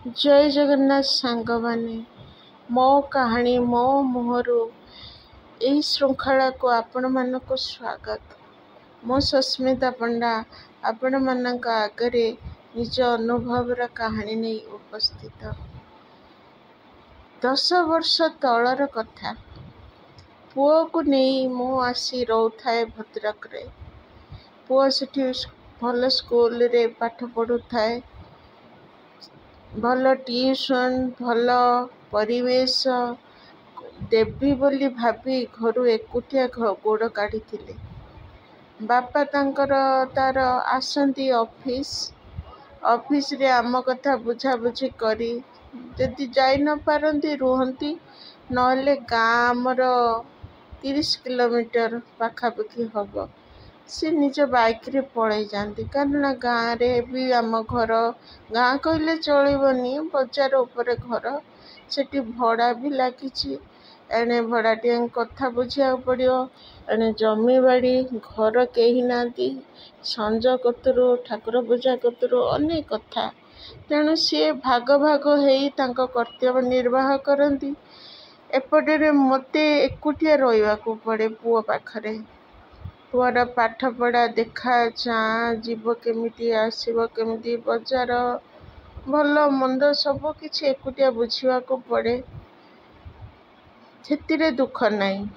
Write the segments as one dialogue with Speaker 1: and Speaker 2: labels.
Speaker 1: जय जगन्नाथ सांग माने मो कहानी मो मुहरु यही श्रृंखला को आपण मानक स्वागत। मो सस्मिता पंडा आपण मानक आगरे निज अनुभव कहानी नहीं उपस्थित। 10 वर्ष तलर कथा। पुओ को नहीं मु आसी रोथाए भद्रक रे। पुओ सेठी भल स्कूल रे पाठ पढ़ु थाए। भल ट्यूशन भल परिवेश देवी बोली भाभी घर एकुटिया गोड़ काढ़ी। बापा तार आसती ऑफिस रे आम कथा बुझा बुझी करी जदि जाई न पारती रुहती नहले गाँ आमर 30 किलोमीटर पाखापाखि हम सी निज बाइक रे पड़े जाती कारण गाँव रे भी आम घर गाँ कहले चलबनी बजार उपर घर सेठी भड़ा भी लगी एणे भड़ाटिया कथा बुझा पड़ो एणे जमी बाड़ी घर कहीं ना संज कतरू ठाकुर पूजा कतरू अनेक कथा तेणु सी भाग भाग हो कर्तव्य निर्वाह करती। एपटे मते एकुटिया रही पड़े पुओ पाखरे। पुअर पाठ पढ़ा देखा चाँ जीव केमिति आसीब केमिति बजार भल मंद सब किछि एकुटिया बुझा पड़े। से दुख नहीं।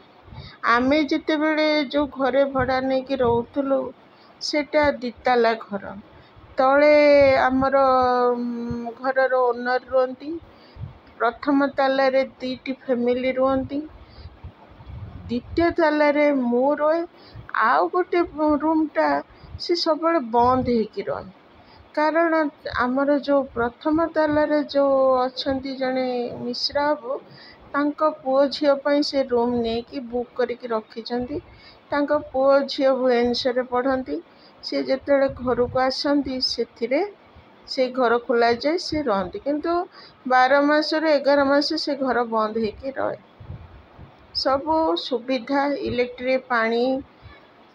Speaker 1: आमे जिते बेले जो घरे भड़ा नहीं कि रोथुलु सेटा दिताला घर तले आमर घर ओनर रुहती। प्रथम ताला रे 2टी फैमिली रुहती। द्वितीय ताला रे मु रहे आउ गोटे रूमटा से सब बंद होकर रहे कारण आमर जो प्रथम ताला रे जो अच्छी जड़े मिश्रा बाबू तांको पुओ झील पर से रूम नहीं कि बुक करके रखी। पुओ झील भुवनेश्वर पढ़ती सी जिते घर को आसती से घर खोल जाए से रहती किंतु 12 मास 11 मास से घर बंद होकर रहे। सब सुविधा इलेक्ट्रिक पानी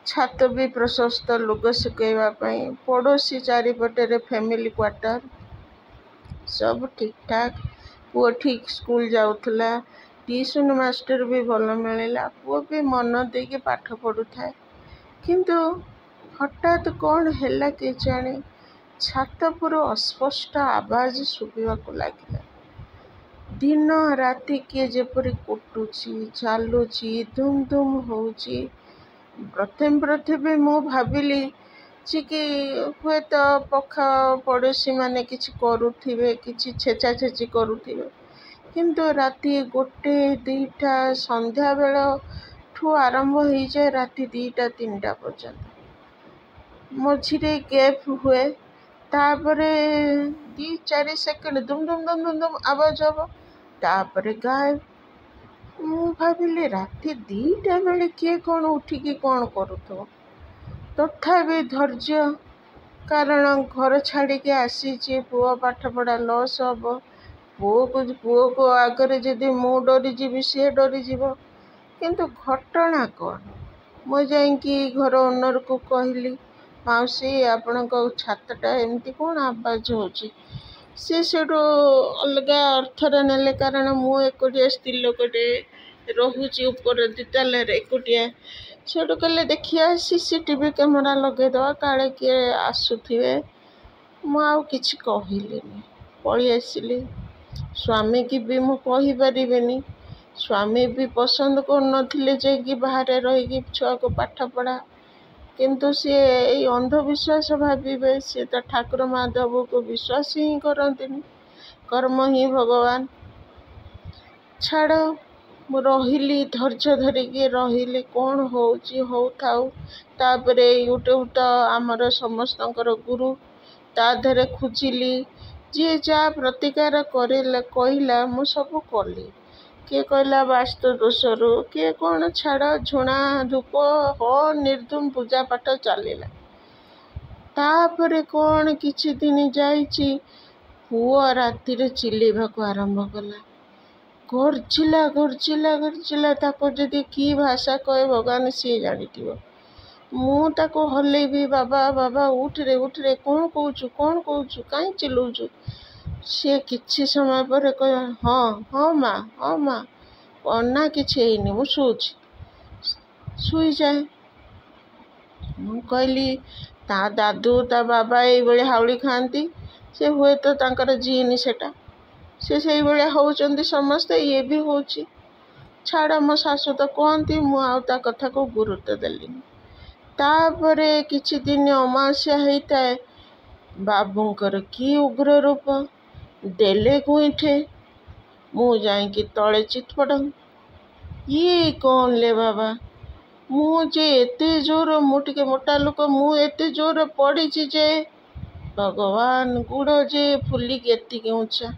Speaker 1: छात भी प्रशस्त लुग सुखैवाई पड़ोसी चारिपटे फैमिली क्वार्टर सब ठीक ठाक। पुओ ठीक स्कूल जाऊला ट्यूशन मास्टर भी भल मिलला पुओ भी मन दे के पाठ पढ़ु था किंतु हठात कौन है कि जाने छात पर अस्पष्ट आवाज शुभा लगे। दिन राति किए जपरी कुटुची चलुची धूम धूम होची। प्रथम मु भाविली कि हुए तो पखा पड़ोशी माने किछि करुथिबे किछि छेचा छेची करुथिबे किंतु राति 1-2टा संध्या बेल ठू आरंभ हो जाए राति 2-3टा पर्यंत मझिरे गैप हुए तापरे 2-4 सेकेंड दुम दुम दुम दुम दुम आवाज हम तापरे गायब। मु भाविली राति 2टा बेले किए कौन उठिकी कौन करुथो तथापि धैर्य कारण घर छाड़ी के आसी पुओ पाठ पढ़ा लॉस हम पुओ को आगे जदि मु डरीजी सी डरीज किंतु घटना कौन मु जाकि घर ओनर को कहली मौसी आपण छातटा एमती कौन आवाज होची सी सेठू अलग अर्थर नेले कारण मु एकुटिया स्त्री लोकटे रोची ऊपर दिताल एकुटिया सेठू कहले देखिया CCTV कैमेरा लगेद काले किए आसुथे। मुझे कहली पलि आसली स्वामी की भी मु कहीपरिनी स्वामी भी पसंद कर कि बाहर रही छुआ को पाठ पढ़ा किंतु सी यही अंधविश्वास भावे सी तो ठाकुर माधव को विश्वास ही करती कर्म ही भगवान छाड़ मु रही धैर्य धरिकी रही कौन हो तापरे यूट्यूब तो आमर समस्त गुरु ता धरे खोजिली जी जा प्रतिकार कहला मु सब कली किए कहला वास्तु दोषरु किए कौन छाड़ झुणा धूप हो निर्धूम पूजा पाठ चलला तापरे कौन किछि दिन जाइछि पुओ राति चिल्लेबा को आरंभ कला गर्जिला ताको जदि की भाषा कहे भगवान सी जानी मु ताको हल्लेबी बाबा बाबा उठ रे कौन कहूचु कहीं चिल्लौचु ସିଏ କିଛି ସମୟ ପରେ କହିବ ହଁ ହଁ ମା ହଁ ମା, ନା କିଛି ହେଇନି, ମୁଁ ଶୋଇଯାଏ। ମୁଁ କହିଲି ତା ଦାଦୁ ତା ବାବା ଏଇଭଳି ହାଉଳି ଖାଆନ୍ତି, ସେ ହୁଏତ ତାଙ୍କର ଜିନ୍ ସେଟା, ସେ ସେଇଭଳିଆ ହେଉଛନ୍ତି ସମସ୍ତେ, ଇଏ ବି ହେଉଛି। ଛାଡ଼, ମୋ ଶାଶୁ ତ କୁହନ୍ତି, ମୁଁ ଆଉ ତା କଥାକୁ ଗୁରୁତ୍ୱ ଦେଲିନି। ତାପରେ କିଛି ଦିନ ଅମାବାସ୍ୟା ହେଇଥାଏ, ବାବୁଙ୍କର କି ଉଗ୍ର ରୂପ, ଦେଲେ ଗୁଇଠେ, ମୁଁ ଯାଇକି ତଳେ ଚିତପଟ। ଇଏ କ'ଣ ଲେ ବାବା, ମୁଁ ଯେ ଏତେ ଜୋର, ମୁଁ ଟିକେ ମୋଟା ଲୋକ, ମୁଁ ଏତେ ଜୋର ପଡ଼ିଛି ଯେ ଭଗବାନ, ଗୁଡ଼ ଯେ ଫୁଲିକି ଏତିକି ଉଞ୍ଚା।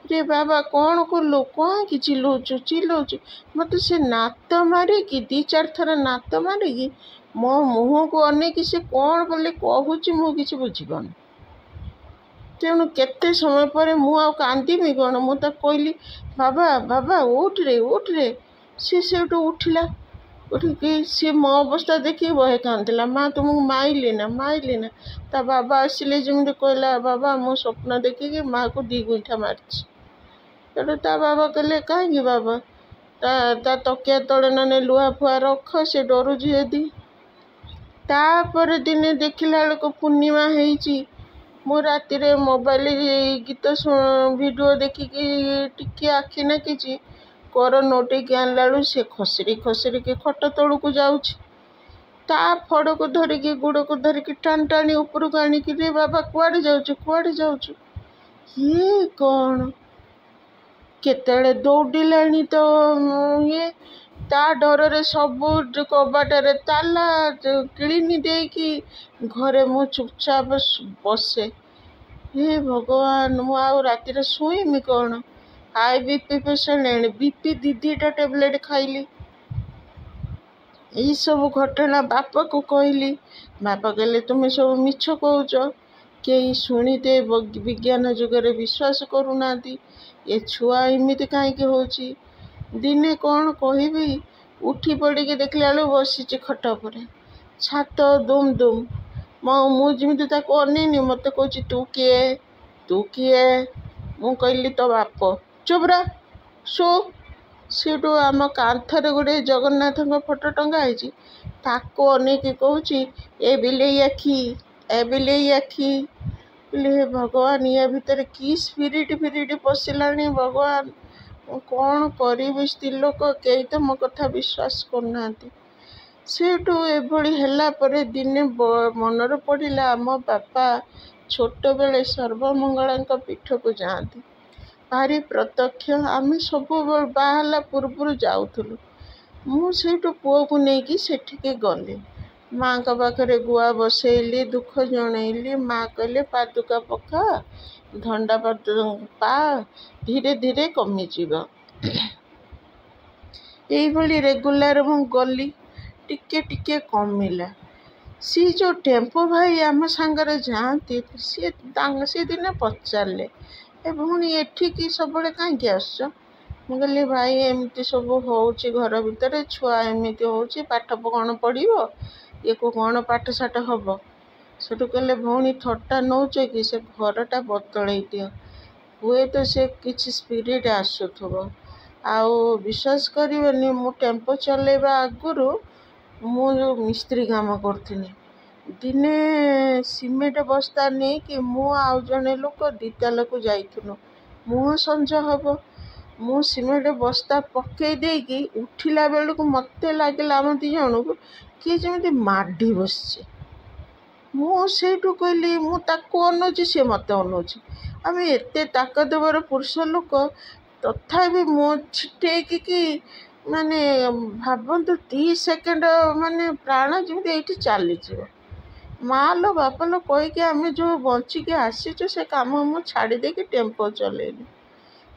Speaker 1: ରେ ବାବା କ'ଣ କଲୁ, କାହିଁକି ଚିଲଉଛୁ? ମୋତେ ସେ ନାତ ମାରିକି 2-4 ଥର ନାତ ମାରିକି ମୋ ମୁହଁକୁ ଅନେଇକି ସେ କ'ଣ ବୋଲି କହୁଛି ମୁଁ କିଛି ବୁଝିପାରୁନି। ତେଣୁ କେତେ ସମୟ ପରେ ମୁଁ ଆଉ କାନ୍ଦିବି କ'ଣ, ମୁଁ ତାକୁ କହିଲି ବାବା ବାବା ଉଠରେ। ସେ ସେଇଠୁ ଉଠିଲା, ଉଠିକି ସିଏ ମୋ ଅବସ୍ଥା ଦେଖିକି ବହେ କାନ୍ଦିଲା। ମା ତୁମକୁ ମାଇଲି ନା। ତା ବାବା ଆସିଲେ ଯେମିତି କହିଲା ବାବା ମୁଁ ସ୍ୱପ୍ନ ଦେଖିକି ମାଆକୁ 2 ଗୁଇଠା ମାରିଛି। ତେଣୁ ତା ବାବା କହିଲେ କାହିଁକି ବାବା, ତା ତକିଆ ତଳେ ନହେଲେ ଲୁହା ଫୁଆ ରଖ, ସେ ଡରୁଛି ଯଦି। ତାପରେ ଦିନେ ଦେଖିଲା ବେଳକୁ ପୂର୍ଣ୍ଣିମା ହେଇଛି, ମୁଁ ରାତିରେ ମୋବାଇଲ ଗୀତ ଭିଡ଼ିଓ ଦେଖିକି ଟିକେ ଆଖି ନାକିଛି, କର ନୋଟେଇକି ଆଣିଲା ବେଳକୁ ସେ ଖସରିକି ଖଟ ତଳକୁ ଯାଉଛି। ତା ଫଡ଼କୁ ଧରିକି ଗୋଡ଼କୁ ଧରିକି ଟାଣି ଉପରକୁ ଆଣିକି, ରେ ବାବା କୁଆଡ଼େ ଯାଉଛୁ? ଇଏ କ'ଣ, କେତେବେଳେ ଦୌଡ଼ିଲାଣି ତ ଇଏ, ତା ଡରରେ ସବୁ କବାଟରେ ତାଲା କିଳିନି ଦେଇକି ଘରେ ମୁଁ ଚୁପଚାପ ବସେ। ହେ ଭଗବାନ, ମୁଁ ଆଉ ରାତିରେ ଶୋଇମି କ'ଣ? ହାଇ BP ପେସେଣ୍ଟ, BP 2ଟା ଟ୍ୟାବଲେଟ୍ ଖାଇଲି। ଏଇସବୁ ଘଟଣା ବାପାକୁ କହିଲି। ବାପା କହିଲେ ତୁମେ ସବୁ ମିଛ କହୁଛ, କେହି ଶୁଣିତେ ବିଜ୍ଞାନ ଯୁଗରେ ବିଶ୍ୱାସ କରୁନାହାନ୍ତି, ଏ ଛୁଆ ଏମିତି କାହିଁକି ହେଉଛି। ଦିନେ କ'ଣ କହିବି, ଉଠି ପଡ଼ିକି ଦେଖିଲା ବେଳକୁ ବସିଛି ଖଟ ଉପରେ, ଛାତ ଦୁମ୍। ମୁଁ ଯେମିତି ତାକୁ ଅନେଇନି, ମୋତେ କହୁଛି ତୁ କିଏ? ମୁଁ କହିଲି ତୋ ବାପ। ଚୁପ୍ରା, ଶୋ। ସେଠୁ ଆମ କାନ୍ଥରେ ଗୋଟେ ଜଗନ୍ନାଥଙ୍କ ଫଟୋ ଟଙ୍ଗା ହେଇଛି, ତାକୁ ଅନେଇକି କହୁଛି ଏ ବିଲେଇ ଆଖି। ହେ ଭଗବାନ, ୟା ଭିତରେ କି ସ୍ପିରିଟ୍ ପଶିଲାଣି ଭଗବାନ। ମୁଁ କ'ଣ କରିବି, ସ୍ତ୍ରୀ ଲୋକ କେହି ତ ମୋ କଥା ବିଶ୍ୱାସ କରୁନାହାନ୍ତି। ସେଠୁ ଏଭଳି ହେଲା ପରେ ଦିନେ ମନରେ ପଡ଼ିଲା, ଆମ ବାପା ଛୋଟବେଳେ ସର୍ବମଙ୍ଗଳାଙ୍କ ପୀଠକୁ ଯାଆନ୍ତି, ଭାରି ପ୍ରତ୍ୟକ୍ଷ। ଆମେ ସବୁବେଳେ ବାହା ହେଲା ପୂର୍ବରୁ ଯାଉଥିଲୁ। ମୁଁ ସେଇଠୁ ପୁଅକୁ ନେଇକି ସେଠିକି ଗଲି, ମାଆଙ୍କ ପାଖରେ ଗୁଆ ବସେଇଲି, ଦୁଃଖ ଜଣେଇଲି। ମା କହିଲେ ପାଦୁକା ପକା, ଧଣ୍ଡା ପା, ଧୀରେ ଧୀରେ କମିଯିବ। ଏଇଭଳି ରେଗୁଲାର ମୁଁ ଗଲି, ଟିକେ କମିଲା। ସିଏ ଯେଉଁ ଟେମ୍ପୋ ଭାଇ ଆମ ସାଙ୍ଗରେ ଯାଆନ୍ତି, ସେ ଦିନେ ପଚାରିଲେ ଏ ଭଉଣୀ ଏଠିକି ସବୁବେଳେ କାହିଁକି ଆସୁଛ? ମୁଁ କହିଲି ଭାଇ ଏମିତି ସବୁ ହେଉଛି ଘର ଭିତରେ, ଛୁଆ ଏମିତି ହେଉଛି, ପାଠ କ'ଣ ପଢ଼ିବ, ଇଏକୁ କ'ଣ ପାଠଶାଠ ହେବ। ସେଠୁ କହିଲେ ଭଉଣୀ ଥଟ୍ଟା ନେଉଛ କି, ସେ ଘରଟା ବଦଳେଇ ଦିଅ, ହୁଏତ ସେ କିଛି ସ୍ପିରିଟ୍ ଆସୁଥିବ। ଆଉ ବିଶ୍ୱାସ କରିବନି, ମୁଁ ଟେମ୍ପୋ ଚଲେଇବା ଆଗରୁ ମୁଁ ଯେଉଁ ମିସ୍ତ୍ରୀ କାମ କରୁଥିଲି, ଦିନେ ସିମେଣ୍ଟ ବସ୍ତା ନେଇକି ମୁଁ ଆଉ ଜଣେ ଲୋକ 2 ତାଲାକୁ ଯାଇଥିଲୁ, ମୁହଁ ସଞ୍ଜ ହେବ। ମୁଁ ସିମେଣ୍ଟ ବସ୍ତା ପକେଇ ଦେଇକି ଉଠିଲା ବେଳକୁ ମୋତେ ଲାଗିଲା ଆମ 2 ଜଣଙ୍କୁ କିଏ ଯେମିତି ମାଡ଼ି ବସିଛି। ମୁଁ ସେଇଠୁ କହିଲି, ମୁଁ ତାକୁ ଅନଉଛି, ସେ ମୋତେ ଅନଉଛି। ଆମେ ଏତେ ତାକତବର ପୁରୁଷ ଲୋକ, ତଥାପି ମୁଁ ଛିଟେଇକି ମାନେ ଭାବନ୍ତୁ 2 ସେକେଣ୍ଡ ମାନେ ପ୍ରାଣ ଯେମିତି ଏଇଠି ଚାଲିଯିବ। ମା ଲୋ ବାପା ଲୋ କହିକି ଆମେ ଯେଉଁ ବଞ୍ଚିକି ଆସିଛୁ, ସେ କାମ ମୁଁ ଛାଡ଼ି ଦେଇକି ଟେମ୍ପୋ ଚଲେଇଲି।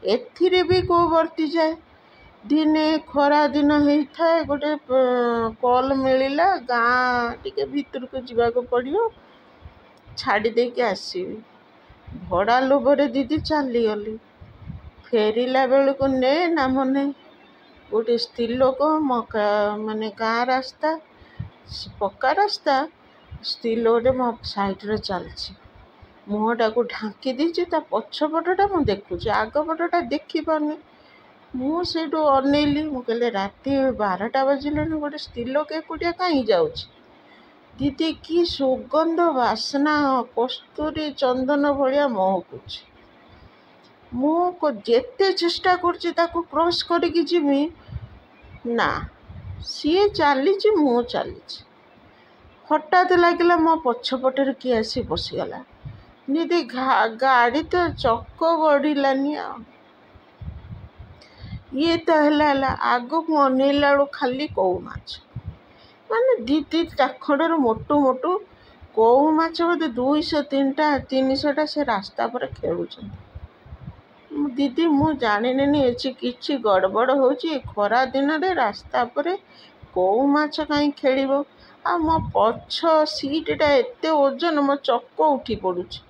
Speaker 1: ଏଥିରେ ବି କେଉଁ ବର୍ତ୍ତିଯାଏ। ଦିନେ ଖରା ଦିନ ହେଇଥାଏ, ଗୋଟେ କଲ୍ ମିଳିଲା, ଗାଁ ଟିକେ ଭିତରକୁ ଯିବାକୁ ପଡ଼ିବ, ଛାଡ଼ି ଦେଇକି ଆସିବି। ଭଡ଼ା ଲୋଭରେ ଦିଦି ଚାଲିଗଲି। ଫେରିଲା ବେଳକୁ ଗୋଟେ ସ୍ତ୍ରୀ ଲୋକ ମାନେ ଗାଁ ରାସ୍ତା, ପକ୍କା ରାସ୍ତା, ସ୍ତ୍ରୀ ଲୋକଟେ ମୋ ସାଇଡ଼ରେ ଚାଲିଛି। ମୁହଁଟାକୁ ଢାଙ୍କି ଦେଇଛି, ତା ପଛପଟଟା ମୁଁ ଦେଖୁଛି, ଆଗପଟଟା ଦେଖିପାରୁନି। ମୁଁ ସେଇଠୁ ଅନେଇଲି, ମୁଁ କହିଲି ରାତି 12ଟା ବାଜିଲାଣି, ଗୋଟେ ସ୍ତ୍ରୀ ଲୋକ ଏକୁଟିଆ କାହିଁ ଯାଉଛି। ଦିଦି କି ସୁଗନ୍ଧ ବାସ୍ନା, କସ୍ତୁରୀ ଚନ୍ଦନ ଭଳିଆ ମହକୁଛି। ମୁଁ ଯେତେ ଚେଷ୍ଟା କରୁଛି ତାକୁ କ୍ରସ୍ କରିକି ଯିବି, ନା, ସିଏ ଚାଲିଛି, ମୁଁ ଚାଲିଛି। ହଠାତ୍ ଲାଗିଲା ମୋ ପଛପଟରେ କିଏ ଆସି ବସିଗଲା। ଦିଦି ଗାଡ଼ି ତ ଚକ ଗଡ଼ିଲାନି ଆଉ। ଇଏ ତ ହେଲା ଆଗକୁ ଅନେଇଲା ବେଳକୁ ଖାଲି କଉ ମାଛ, ମାନେ 2-3 ଚାଖଣ୍ଡରୁ ମୋଟୁ କଉ ମାଛ ବୋଧେ 200-300ଟା ସେ ରାସ୍ତା ପରେ ଖେଳୁଛନ୍ତି। ଦିଦି ମୁଁ ଜାଣିନେନି ଏଠି କିଛି ଗଡ଼ବଡ଼ ହେଉଛି। ଖରା ଦିନରେ ରାସ୍ତା ପରେ କଉ ମାଛ କାହିଁ ଖେଳିବ? ଆଉ ମୋ ପଛ ସିଟ୍ଟା ଏତେ ଓଜନ, ମୋ ଚକ ଉଠି ପଡ଼ୁଛି।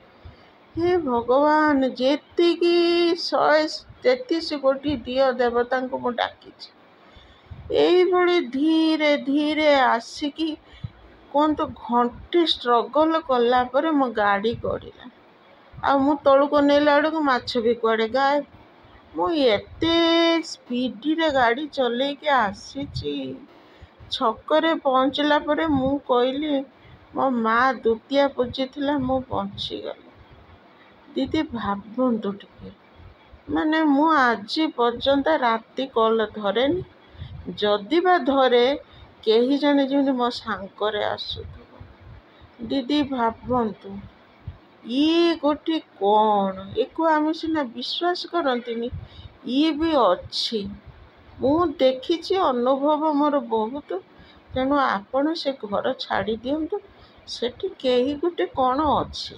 Speaker 1: ହେ ଭଗବାନ, ଯେତିକି 133 କୋଟି ଦିଅ ଦେବତାଙ୍କୁ ମୁଁ ଡାକିଛି। ଏଇଭଳି ଧୀରେ ଧୀରେ ଆସିକି କୁହନ୍ତୁ ଘଣ୍ଟେ ଷ୍ଟ୍ରଗଲ୍ କଲା ପରେ ମୋ ଗାଡ଼ି ଗଡ଼ିଲା। ଆଉ ମୁଁ ତଳକୁ ନେଲା ବେଳକୁ ମାଛ ବି କୁଆଡ଼େ ଗାଏବ। ମୁଁ ଏତେ ସ୍ପିଡ଼ରେ ଗାଡ଼ି ଚଲେଇକି ଆସିଛି। ଛକରେ ପହଞ୍ଚିଲା ପରେ ମୁଁ କହିଲି ମୋ ମା ଦୁତିଆ ପୂଜିଥିଲା, ମୁଁ ବଞ୍ଚିଗଲି। ଦିଦି ଭାବନ୍ତୁ ଟିକେ, ମାନେ ମୁଁ ଆଜି ପର୍ଯ୍ୟନ୍ତ ରାତି କଲ୍ ଧରେନି, ଯଦି ବା ଧରେ କେହି ଜଣେ ଯେମିତି ମୋ ସାଙ୍ଗରେ ଆସୁଥିବ। ଦିଦି ଭାବନ୍ତୁ, ଇଏ ଗୋଟେ କ'ଣ, ୟାକୁ ଆମେ ସିନା ବିଶ୍ୱାସ କରନ୍ତିନି, ଇଏ ବି ଅଛି। ମୁଁ ଦେଖିଛି, ଅନୁଭବ ମୋର ବହୁତ। ତେଣୁ ଆପଣ ସେ ଘର ଛାଡ଼ି ଦିଅନ୍ତୁ, ସେଠି କେହି ଗୋଟେ କ'ଣ ଅଛି।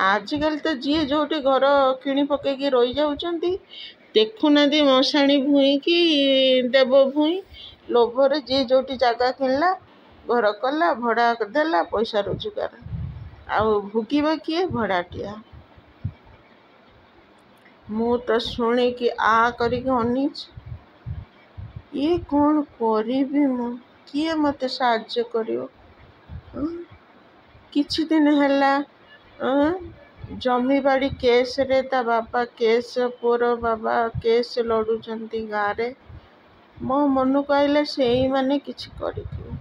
Speaker 1: ଆଜିକାଲି ତ ଯିଏ ଯେଉଁଠି ଘର କିଣି ପକେଇକି ରହିଯାଉଛନ୍ତି, ଦେଖୁନାହାନ୍ତି ମଶାଣି ଭୂଇଁ କି ଦେବ ଭୂଇଁ, ଲୋଭରେ ଯିଏ ଯେଉଁଠି ଜାଗା କିଣିଲା, ଘର କଲା, ଭଡ଼ା ଦେଲା, ପଇସା ରୋଜଗାର। ଆଉ ଭୋଗିବ କିଏ? ଭଡ଼ାଟିଆ। ମୁଁ ତ ଶୁଣିକି କରିକି ଅନେଇଛି। ଇଏ କ'ଣ କରିବି ମୁଁ? କିଏ ମୋତେ ସାହାଯ୍ୟ କରିବ? କିଛି ଦିନ ହେଲା ଜମିବାଡ଼ି କେସ୍ରେ ତା ବାପା ପୁଅର ବାବା କେସ୍ ଲଢ଼ୁଛନ୍ତି ଗାଁରେ। ମୋ ମନକୁ ଆଇଲେ ସେଇମାନେ କିଛି କରିଥିବେ,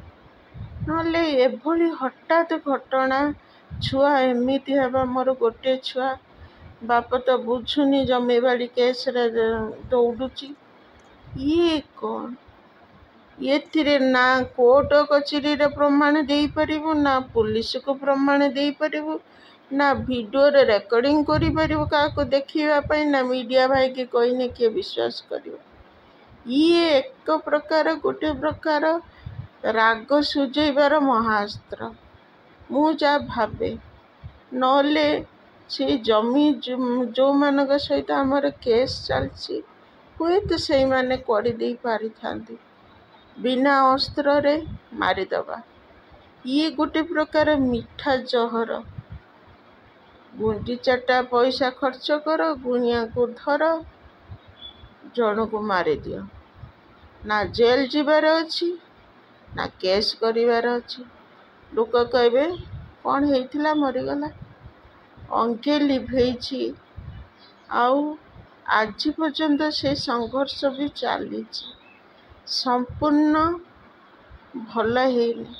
Speaker 1: ନହେଲେ ଏଭଳି ହଠାତ୍ ଘଟଣା। ଛୁଆ ଏମିତି ହେବା, ମୋର ଗୋଟେ ଛୁଆ, ବାପ ତ ବୁଝୁନି, ଜମିବାଡ଼ି କେସ୍ରେ ଦୌଡ଼ୁଛି। ଇଏ କ'ଣ? ଏଥିରେ ନା କୋର୍ଟ କଚେରୀରେ ପ୍ରମାଣ ଦେଇପାରିବୁ, ନା ପୋଲିସକୁ ପ୍ରମାଣ ଦେଇପାରିବୁ, ନା ଭିଡ଼ିଓରେ ରେକର୍ଡ଼ିଂ କରିପାରିବୁ କାହାକୁ ଦେଖିବା ପାଇଁ, ନା ମିଡ଼ିଆ ଭାଇକି କହିନେ କିଏ ବିଶ୍ୱାସ କରିବ? ଇଏ ଗୋଟେ ପ୍ରକାର ରାଗ ସୁଝେଇବାର ମହାଅସ୍ତ୍ର, ମୁଁ ଯାହା ଭାବେ। ନହେଲେ ସେଇ ଜମି ଯେଉଁମାନଙ୍କ ସହିତ ଆମର କେସ୍ ଚାଲିଛି, ହୁଏତ ସେଇମାନେ କରିଦେଇ ପାରିଥାନ୍ତି। ବିନା ଅସ୍ତ୍ରରେ ମାରିଦେବା, ଇଏ ଗୋଟେ ପ୍ରକାର ମିଠା ଜହର। ଗୁଣ୍ଡିଚାଟା ପଇସା ଖର୍ଚ୍ଚ କର, ଗୁଣିଆକୁ ଧର, ଜଣକୁ ମାରିଦିଅ। ନା ଜେଲ୍ ଯିବାର ଅଛି, ନା କେସ୍ କରିବାର ଅଛି। ଲୋକ କହିବେ କ'ଣ ହେଇଥିଲା, ମରିଗଲା। ଅଙ୍ଗେ ଲିଭେଇଛି, ଆଉ ଆଜି ପର୍ଯ୍ୟନ୍ତ ସେ ସଂଘର୍ଷ ବି ଚାଲିଛି। ସମ୍ପୂର୍ଣ୍ଣ ଭଲ ହେଇନି।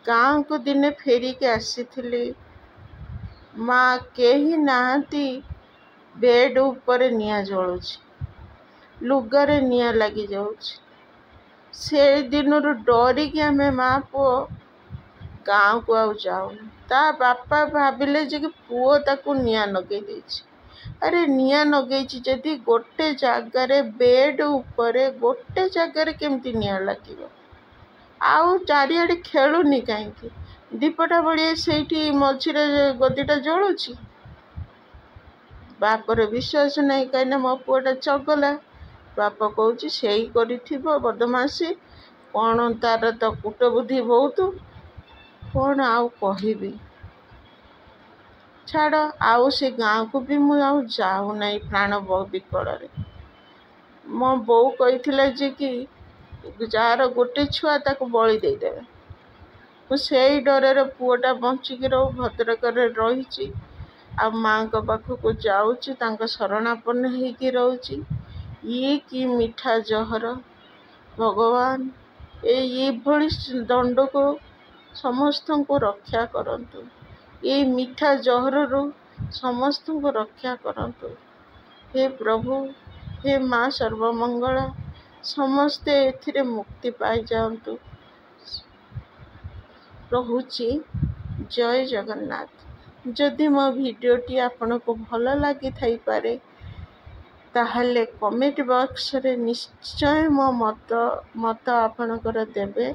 Speaker 1: ଗାଁକୁ ଦିନେ ଫେରିକି ଆସିଥିଲି, ମା କେହି ନାହାନ୍ତି, ବେଡ୍ ଉପରେ ନିଆଁ ଜଳୁଛି, ଲୁଗାରେ ନିଆଁ ଲାଗିଯାଉଛି। ସେଇ ଦିନରୁ ଡରିକି ଆମେ ମା ପୁଅ ଗାଁକୁ ଆଉ ଯାଉନି। ତା ବାପା ଭାବିଲେ ଯେ କି ପୁଅ ତାକୁ ନିଆଁ ଲଗେଇ ଦେଇଛି। ଆରେ ନିଆଁ ଲଗେଇଛି ଯଦି ଗୋଟେ ଜାଗାରେ, ବେଡ୍ ଉପରେ ଗୋଟେ ଜାଗାରେ କେମିତି ନିଆଁ ଲାଗିବ? ଆଉ ଚାରିଆଡ଼େ ଖେଳୁନି କାହିଁକି? ଦୀପଟା ଭଳିଆ ସେଇଠି ମଝିରେ ଗଦିଟା ଜଳୁଛି। ବାପର ବିଶ୍ୱାସ ନାହିଁ, କାହିଁକିନା ମୋ ପୁଅଟା ଚଗଲା। ବାପ କହୁଛି ସେଇ କରିଥିବ ବଦମାସି, କ'ଣ ତାର ତ କୁଟବୁଦ୍ଧି ବହୁତ। କ'ଣ ଆଉ କହିବି? ଛାଡ଼, ଆଉ ସେ ଗାଁକୁ ବି ମୁଁ ଆଉ ଯାଉନାହିଁ ପ୍ରାଣ ବିକଳରେ। ମୋ ବୋଉ କହିଥିଲା ଯେ କି ଯାହାର ଗୋଟେ ଛୁଆ ତାକୁ ବଳି ଦେଇଦେବେ। ମୁଁ ସେଇ ଡରରେ ପୁଅଟା ବଞ୍ଚିକି ରହୁ ଭଦ୍ରକରେ ରହିଛି, ଆଉ ମାଆଙ୍କ ପାଖକୁ ଯାଉଛି, ତାଙ୍କ ଶରଣାପନ୍ନ ହେଇକି ରହୁଛି। ଇଏ କି ମିଠା ଜହର ଭଗବାନ! ଏଇଭଳି ଦଣ୍ଡକୁ ସମସ୍ତଙ୍କୁ ରକ୍ଷା କରନ୍ତୁ। ଏଇ ମିଠା ଜହରରୁ ସମସ୍ତଙ୍କୁ ରକ୍ଷା କରନ୍ତୁ। ହେ ପ୍ରଭୁ, ହେ ମା ସର୍ବମଙ୍ଗଳା, ସମସ୍ତେ ଏଥିରେ ମୁକ୍ତି ପାଇଯାଆନ୍ତୁ। ରହୁଛି। ଜୟ ଜଗନ୍ନାଥ। ଯଦି ମୋ ଭିଡ଼ିଓଟି ଆପଣଙ୍କୁ ଭଲ ଲାଗିଥାଇପାରେ, ତାହେଲେ କମେଣ୍ଟ ବକ୍ସରେ ନିଶ୍ଚୟ ମୋ ମତ ଆପଣଙ୍କର ଦେବେ,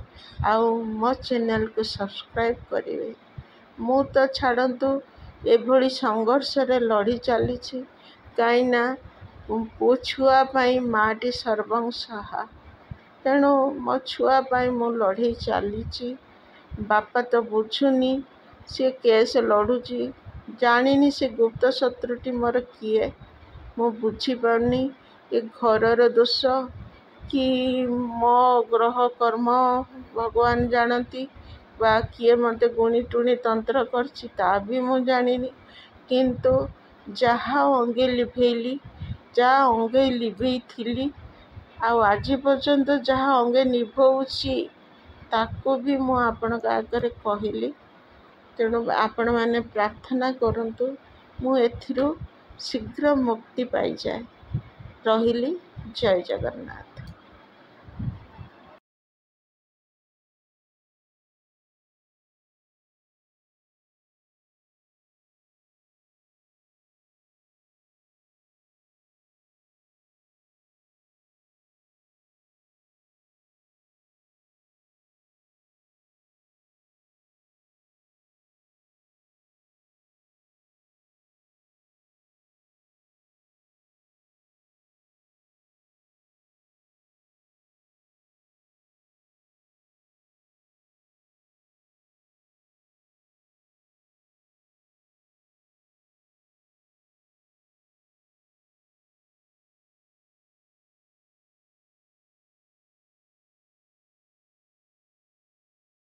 Speaker 1: ଆଉ ମୋ ଚ୍ୟାନେଲକୁ ସବସ୍କ୍ରାଇବ୍ କରିବେ। ମୁଁ ତ ଛାଡ଼ନ୍ତୁ, ଏଭଳି ସଂଘର୍ଷରେ ଲଢ଼ି ଚାଲିଛି, କାହିଁକିନା ପୁଅ ଛୁଆ ପାଇଁ ମାଆଟି ସର୍ବଂସହା। ତେଣୁ ମୋ ଛୁଆ ପାଇଁ ମୁଁ ଲଢ଼େଇ ଚାଲିଛି। ବାପା ତ ବୁଝୁନି, ସେ କେସ୍ ଲଢ଼ୁଛି, ଜାଣିନି ସେ ଗୁପ୍ତ ଶତ୍ରୁଟି ମୋର କିଏ। ମୁଁ ବୁଝିପାରୁନି, ଏ ଘରର ଦୋଷ କି ମୋ ଗ୍ରହ କର୍ମ ଭଗବାନ ଜାଣନ୍ତି, ବା କିଏ ମୋତେ ଗୁଣି ଟୁଣି ତନ୍ତ୍ର କରିଛି ତା ବି ମୁଁ ଜାଣିନି। କିନ୍ତୁ ଯାହା ଅଙ୍ଗେ ଲିଭେଇଲି, ଯାହା ଅଙ୍ଗେ ଲିଭେଇଥିଲି, ଆଉ ଆଜି ପର୍ଯ୍ୟନ୍ତ ଯାହା ଅଙ୍ଗେ ନିଭଉଛି, ତାକୁ ବି ମୁଁ ଆପଣଙ୍କ ଆଗରେ କହିଲି। ତେଣୁ ଆପଣମାନେ ପ୍ରାର୍ଥନା କରନ୍ତୁ, ମୁଁ ଏଥିରୁ ଶୀଘ୍ର ମୁକ୍ତି ପାଇଯାଏ। ରହିଲି। ଜୟ ଜଗନ୍ନାଥ।